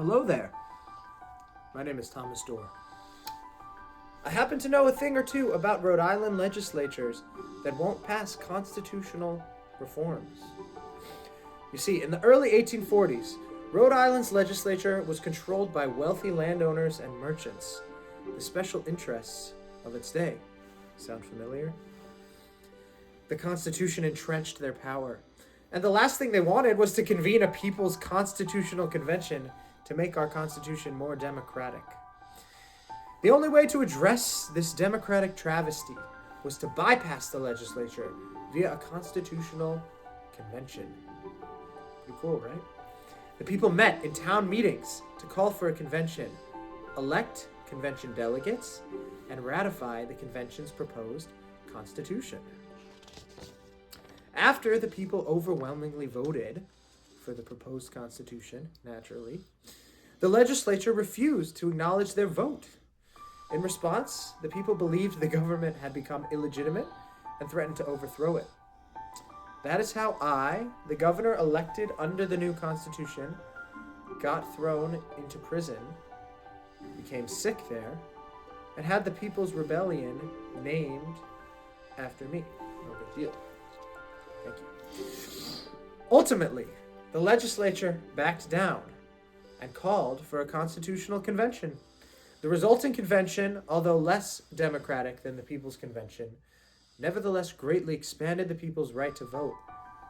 Hello there. My name is Thomas Dorr. I happen to know a thing or two about Rhode Island legislatures that won't pass constitutional reforms. You see, in the early 1840s, Rhode Island's legislature was controlled by wealthy landowners and merchants, the special interests of its day. Sound familiar? The Constitution entrenched their power, and the last thing they wanted was to convene a people's constitutional convention to make our Constitution more democratic. The only way to address this democratic travesty was to bypass the legislature via a constitutional convention. Pretty cool, right? The people met in town meetings to call for a convention, elect convention delegates, and ratify the convention's proposed constitution. After the people overwhelmingly voted for the proposed constitution, naturally, the legislature refused to acknowledge their vote. In response, the people believed the government had become illegitimate and threatened to overthrow it. That is how I, the governor elected under the new constitution, got thrown into prison, became sick there, and had the People's Rebellion named after me. No big deal. Thank you. Ultimately, the legislature backed down and called for a constitutional convention. The resulting convention, although less democratic than the People's Convention, nevertheless greatly expanded the people's right to vote,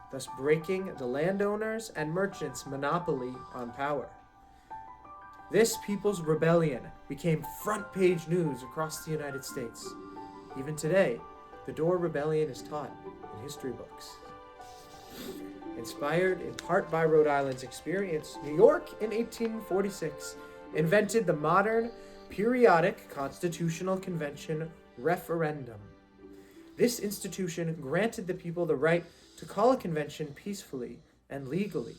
thus breaking the landowners' and merchants' monopoly on power. This People's Rebellion became front-page news across the United States. Even today, the Dorr Rebellion is taught in history books. Inspired in part by Rhode Island's experience, New York in 1846 invented the modern periodic constitutional convention referendum. This institution granted the people the right to call a convention peacefully and legally,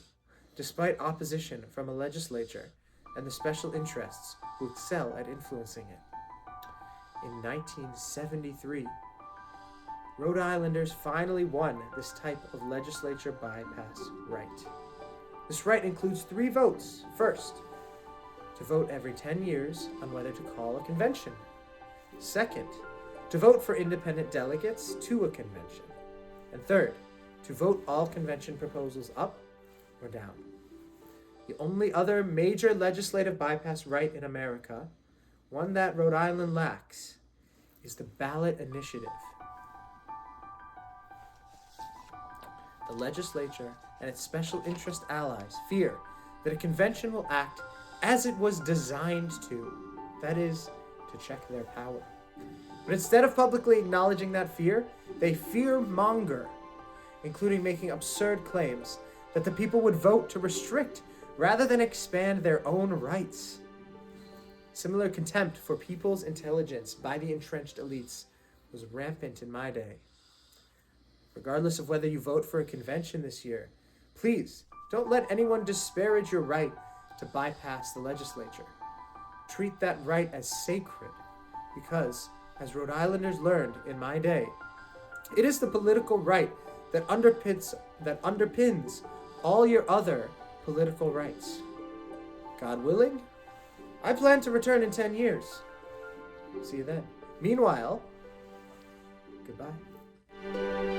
despite opposition from a legislature and the special interests who excel at influencing it. In 1973, Rhode Islanders finally won this type of legislature bypass right. This right includes 3 votes. First, to vote every 10 years on whether to call a convention. Second, to vote for independent delegates to a convention. And third, to vote all convention proposals up or down. The only other major legislative bypass right in America, one that Rhode Island lacks, is the ballot initiative. The legislature and its special interest allies fear that a convention will act as it was designed to, that is, to check their power. But instead of publicly acknowledging that fear, they fear-monger, including making absurd claims that the people would vote to restrict rather than expand their own rights. Similar contempt for people's intelligence by the entrenched elites was rampant in my day. Regardless of whether you vote for a convention this year, please don't let anyone disparage your right to bypass the legislature. Treat that right as sacred because, as Rhode Islanders learned in my day, it is the political right that underpins all your other political rights. God willing, I plan to return in 10 years. See you then. Meanwhile, goodbye.